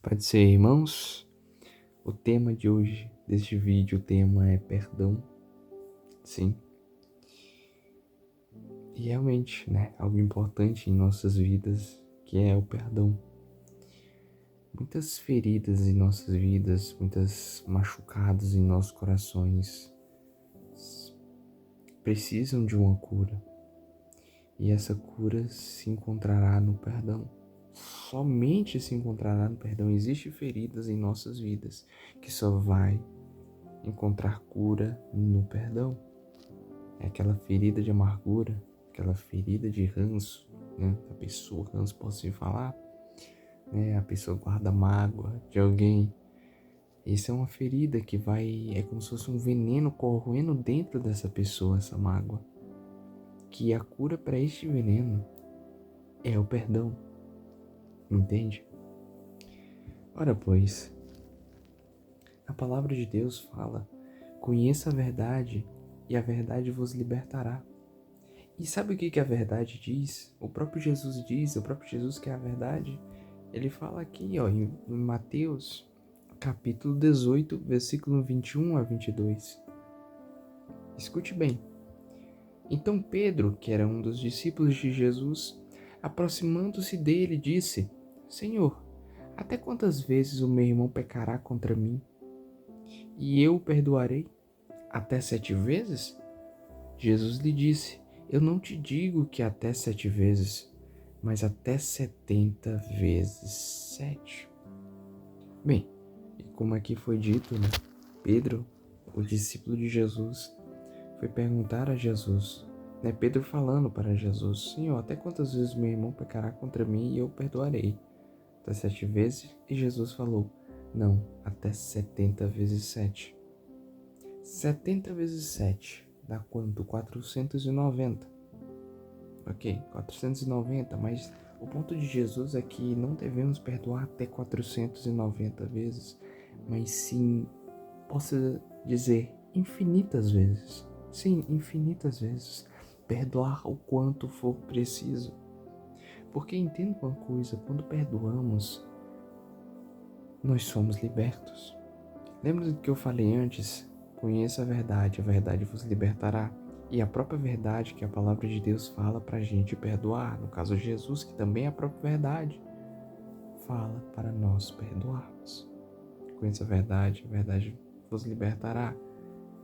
Pode ser, irmãos. O tema de hoje, deste vídeo, o tema é perdão. Sim. E realmente, algo importante em nossas vidas, que é o perdão. Muitas feridas em nossas vidas, muitas machucadas em nossos corações precisam de uma cura. E essa cura se encontrará no perdão. Somente se encontrará no perdão. Existem feridas em nossas vidas que só vai encontrar cura no perdão. É aquela ferida de amargura, aquela ferida de ranço, A pessoa, ranço, posso te falar, A pessoa guarda mágoa de alguém. Isso é uma ferida que é como se fosse um veneno corroendo dentro dessa pessoa, essa mágoa. Que a cura para este veneno é o perdão. Entende? Ora, pois, a palavra de Deus fala: conheça a verdade e a verdade vos libertará. E sabe o que a verdade diz? O próprio Jesus diz, o próprio Jesus que é a verdade. Ele fala aqui, em Mateus, capítulo 18, versículo 21 a 22. Escute bem. Então Pedro, que era um dos discípulos de Jesus, aproximando-se dele, disse: Senhor, até quantas vezes o meu irmão pecará contra mim e eu o perdoarei? Até 7 vezes? Jesus lhe disse: Eu não te digo que até 7 vezes, mas até 70 vezes 7. Bem, e como aqui foi dito, Pedro, o discípulo de Jesus, foi perguntar a Jesus, Pedro falando para Jesus: Senhor, até quantas vezes meu irmão pecará contra mim e eu o perdoarei? Até 7 vezes? E Jesus falou: Não, até 70 vezes 7. 70 vezes 7 dá quanto? 490. Ok, 490, mas o ponto de Jesus é que não devemos perdoar até 490 vezes, mas sim, posso dizer, infinitas vezes. Sim, infinitas vezes. Perdoar o quanto for preciso. Porque entenda uma coisa, quando perdoamos, nós somos libertos. Lembra do que eu falei antes? Conheça a verdade vos libertará. E a própria verdade que a palavra de Deus fala para a gente perdoar, no caso Jesus, que também é a própria verdade, fala para nós perdoarmos. Conheça a verdade vos libertará.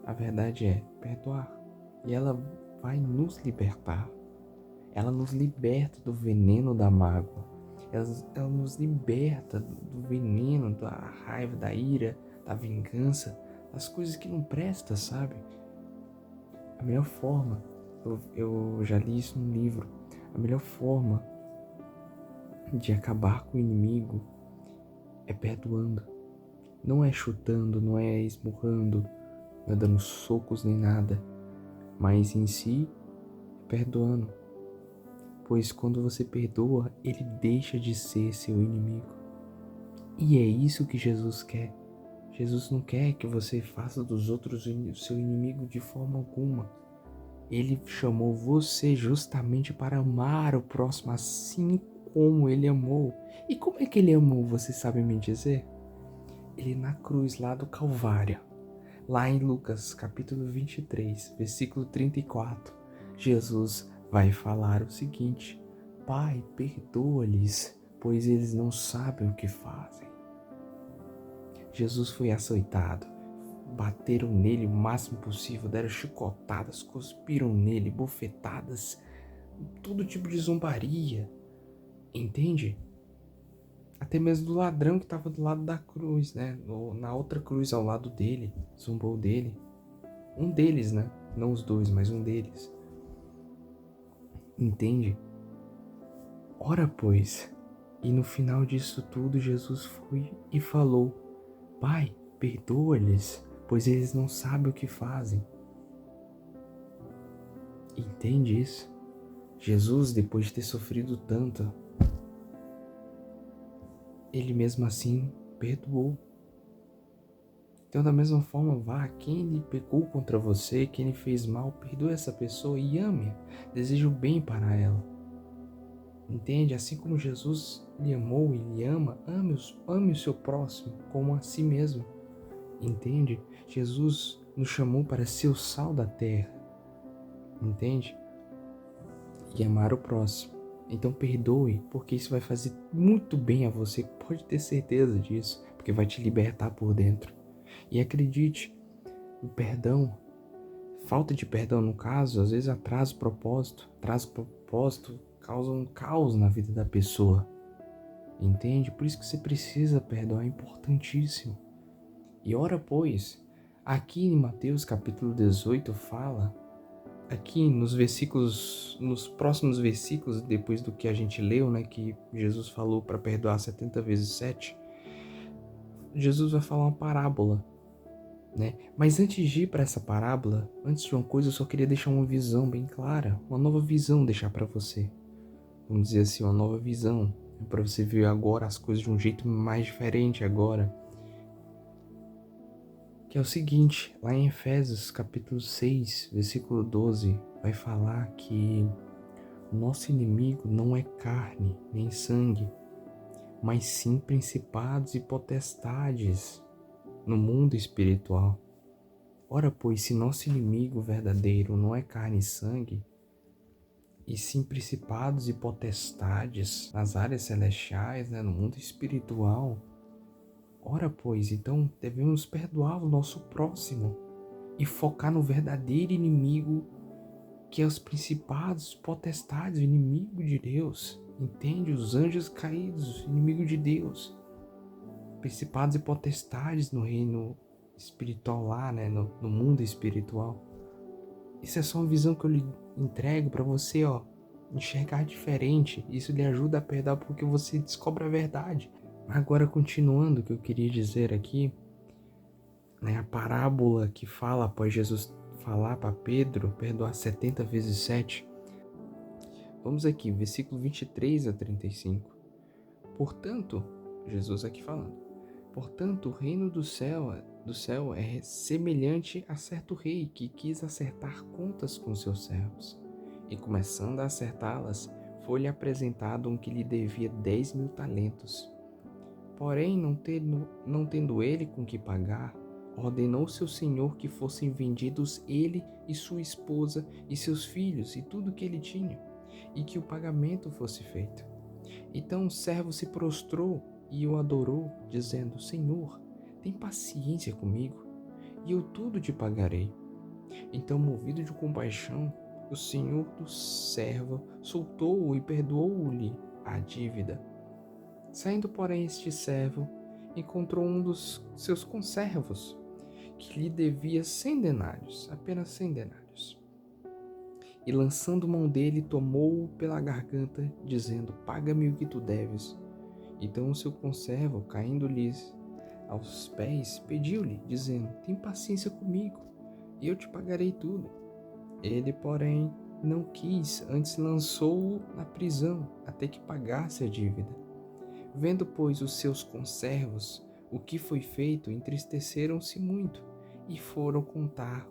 A verdade é perdoar. E ela vai nos libertar. Ela nos liberta do veneno da mágoa. Ela nos liberta do veneno, da raiva, da ira, da vingança, das coisas que não prestam, sabe? A melhor forma, eu já li isso num livro, a melhor forma de acabar com o inimigo é perdoando. Não é chutando, não é esmurrando, não é dando socos nem nada, mas em si, perdoando. Pois quando você perdoa, ele deixa de ser seu inimigo. E é isso que Jesus quer. Jesus não quer que você faça dos outros seu inimigo de forma alguma. Ele chamou você justamente para amar o próximo assim como ele amou. E como é que ele amou, você sabe me dizer? Ele na cruz lá do Calvário, lá em Lucas capítulo 23, versículo 34, Jesus vai falar o seguinte: Pai, perdoa-lhes, pois eles não sabem o que fazem. Jesus foi açoitado, bateram nele o máximo possível, deram chicotadas, cuspiram nele, bofetadas, todo tipo de zombaria, entende? Até mesmo do ladrão que estava do lado da cruz, na outra cruz ao lado dele, zombou dele. Um deles, não os dois, mas um deles. Entende? Ora, pois, e no final disso tudo, Jesus foi e falou: Pai, perdoa-lhes, pois eles não sabem o que fazem. Entende isso? Jesus, depois de ter sofrido tanto, ele mesmo assim perdoou. Então, da mesma forma, vá, quem lhe pecou contra você, quem lhe fez mal, perdoe essa pessoa e ame-a, deseje o bem para ela. Entende? Assim como Jesus lhe amou e lhe ama, ame o seu próximo como a si mesmo. Entende? Jesus nos chamou para ser o sal da terra. Entende? E amar o próximo. Então perdoe, porque isso vai fazer muito bem a você. Pode ter certeza disso, porque vai te libertar por dentro. E acredite, o perdão, falta de perdão no caso, às vezes atrasa o propósito. Atrasa o propósito, causa um caos na vida da pessoa. Entende? Por isso que você precisa perdoar, é importantíssimo. E ora, pois, aqui em Mateus capítulo 18 fala, aqui nos próximos versículos, depois do que a gente leu, né, que Jesus falou para perdoar 70 vezes 7, Jesus vai falar uma parábola, né? Mas antes de ir para essa parábola, antes de uma coisa, eu só queria deixar uma visão bem clara, uma nova visão deixar para você. Vamos dizer assim, uma nova visão, para você ver agora as coisas de um jeito mais diferente agora. Que é o seguinte, lá em Efésios capítulo 6, versículo 12, vai falar que o nosso inimigo não é carne nem sangue, mas sim principados e potestades no mundo espiritual. Ora, pois, se nosso inimigo verdadeiro não é carne e sangue, e sim principados e potestades nas áreas celestiais, né, no mundo espiritual, ora, pois, então devemos perdoar o nosso próximo e focar no verdadeiro inimigo, que é os principados, potestades, o inimigo de Deus. Entende? Os anjos caídos, inimigo de Deus. Principados e potestades no reino espiritual lá, né? No mundo espiritual. Isso é só uma visão que eu lhe entrego para você, enxergar diferente. Isso lhe ajuda a perdoar porque você descobre a verdade. Agora, continuando o que eu queria dizer aqui, né, a parábola que fala após Jesus falar para Pedro perdoar 70 vezes 7. Vamos aqui, versículo 23 a 35. Portanto, Jesus aqui falando, portanto, o reino do céu é semelhante a certo rei que quis acertar contas com seus servos. E começando a acertá-las, foi-lhe apresentado um que lhe devia 10.000 talentos. Porém, não tendo ele com que pagar, ordenou seu senhor que fossem vendidos ele e sua esposa e seus filhos e tudo que ele tinha, e que o pagamento fosse feito. Então o servo se prostrou e o adorou, dizendo: Senhor, tem paciência comigo, e eu tudo te pagarei. Então, movido de compaixão, o senhor do servo soltou-o e perdoou-lhe a dívida. Saindo, porém, este servo encontrou um dos seus conservos, que lhe devia 100 denários, apenas 100 denários. E lançando mão dele, tomou-o pela garganta, dizendo: Paga-me o que tu deves. Então o seu conservo, caindo-lhes aos pés, pediu-lhe, dizendo: Tem paciência comigo, e eu te pagarei tudo. Ele, porém, não quis, antes lançou-o na prisão, até que pagasse a dívida. Vendo, pois, os seus conservos o que foi feito, entristeceram-se muito, e foram contar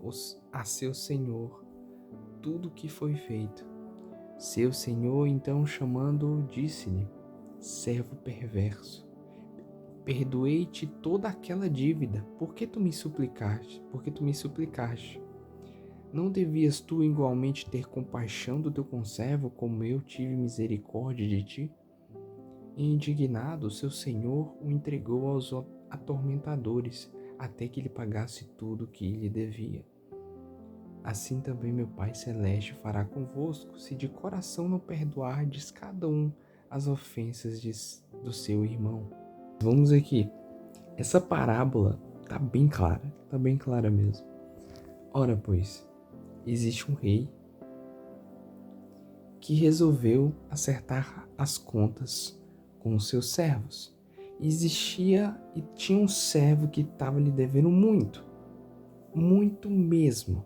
a seu senhor tudo o que foi feito. Seu senhor, então, chamando-o, disse-lhe: Servo perverso, perdoei-te toda aquela dívida, porque tu me suplicaste? Não devias tu igualmente ter compaixão do teu conservo, como eu tive misericórdia de ti? E indignado, seu senhor o entregou aos atormentadores, até que lhe pagasse tudo o que lhe devia. Assim também meu Pai Celeste fará convosco, se de coração não perdoardes cada um as ofensas do seu irmão. Vamos aqui. Essa parábola tá bem clara mesmo. Ora, pois, existe um rei que resolveu acertar as contas com os seus servos. Tinha um servo que estava lhe devendo muito mesmo.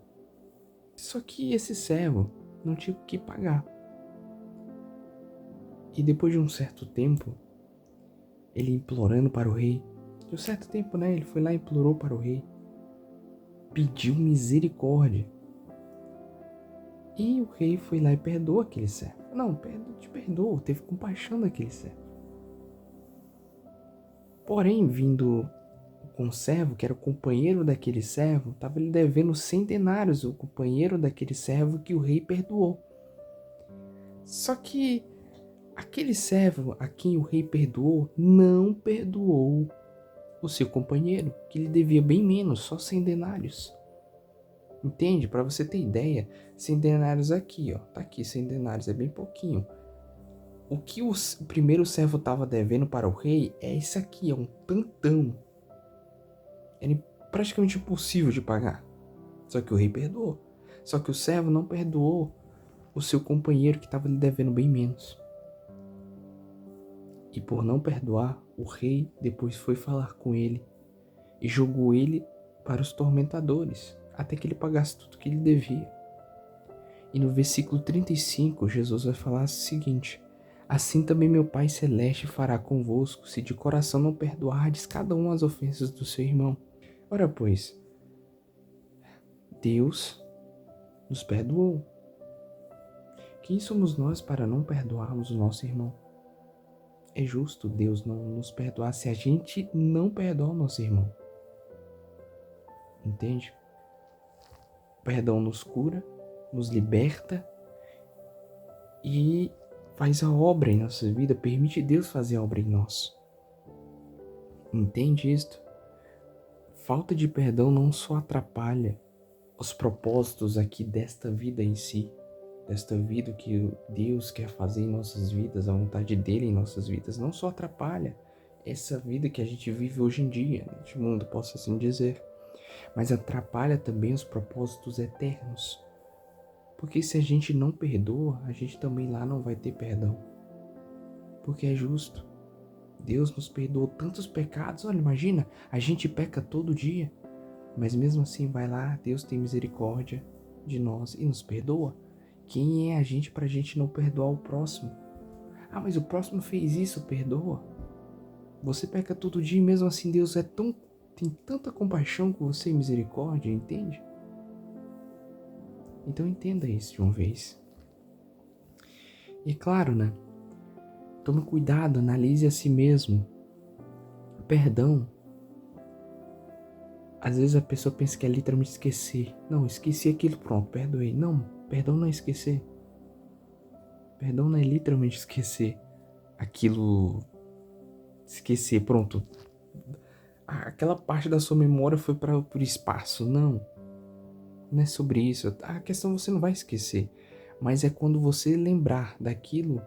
Só que esse servo não tinha o que pagar. E depois de um certo tempo, ele implorando para o rei, ele foi lá e implorou para o rei, pediu misericórdia. E o rei foi lá e perdoou aquele servo. Não, te perdoou, teve compaixão daquele servo. Porém, vindo o conservo, que era o companheiro daquele servo, estava lhe devendo 100 denários, o companheiro daquele servo que o rei perdoou. Só que aquele servo a quem o rei perdoou, não perdoou o seu companheiro, que lhe devia bem menos, só 100 denários. Entende? Para você ter ideia, 100 denários aqui, ó. Tá aqui, 100 denários, é bem pouquinho. O que o primeiro servo estava devendo para o rei é isso aqui, é um tantão. Era praticamente impossível de pagar. Só que o rei perdoou. Só que o servo não perdoou o seu companheiro que estava lhe devendo bem menos. E por não perdoar, o rei depois foi falar com ele e jogou ele para os tormentadores, até que ele pagasse tudo que ele devia. E no versículo 35, Jesus vai falar o seguinte: assim também meu Pai Celeste fará convosco, se de coração não perdoardes cada um as ofensas do seu irmão. Ora pois, Deus nos perdoou. Quem somos nós para não perdoarmos o nosso irmão? É justo Deus não nos perdoar se a gente não perdoar o nosso irmão. Entende? O perdão nos cura, nos liberta e faz a obra em nossa vida, permite Deus fazer a obra em nós. Entende isto? Falta de perdão não só atrapalha os propósitos aqui desta vida em si, desta vida que Deus quer fazer em nossas vidas, a vontade dele em nossas vidas, não só atrapalha essa vida que a gente vive hoje em dia, neste mundo, posso assim dizer, mas atrapalha também os propósitos eternos. Porque se a gente não perdoa, a gente também lá não vai ter perdão. Porque é justo. Deus nos perdoou tantos pecados. Olha, imagina, a gente peca todo dia, mas mesmo assim vai lá, Deus tem misericórdia de nós e nos perdoa. Quem é a gente para a gente não perdoar o próximo? Ah, mas o próximo fez isso, perdoa. Você peca todo dia e mesmo assim Deus tem tanta compaixão com você e misericórdia, entende? Então entenda isso de uma vez. E claro, né? Tome cuidado, analise a si mesmo. Perdão. Às vezes a pessoa pensa que é literalmente esquecer. Não, esqueci aquilo, pronto, perdoei. Não, perdão não é esquecer. Perdão não é literalmente esquecer aquilo. Esquecer, pronto. Aquela parte da sua memória foi para o espaço. Não. Não é sobre isso. A questão você não vai esquecer. Mas é quando você lembrar daquilo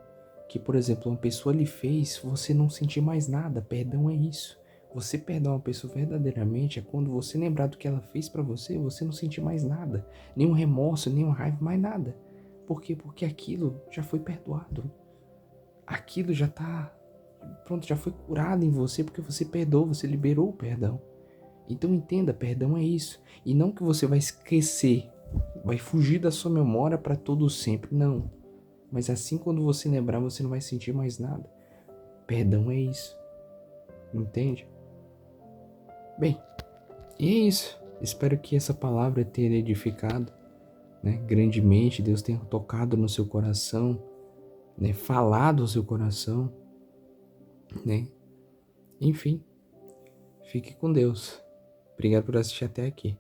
que, por exemplo, uma pessoa lhe fez, você não sentir mais nada. Perdão é isso. Você perdoar uma pessoa verdadeiramente é quando você lembrar do que ela fez pra você, você não sentir mais nada. Nenhum remorso, nenhum raiva, mais nada. Por quê? Porque aquilo já foi perdoado. Aquilo já tá... Pronto, já foi curado em você porque você perdoou, você liberou o perdão. Então entenda, perdão é isso. E não que você vai esquecer, vai fugir da sua memória para todo sempre. Não. Mas assim quando você lembrar, você não vai sentir mais nada. Perdão é isso. Entende? Bem, e é isso. Espero que essa palavra tenha edificado, né, grandemente. Deus tenha tocado no seu coração, né, falado ao seu coração, né? Enfim, fique com Deus. Obrigado por assistir até aqui.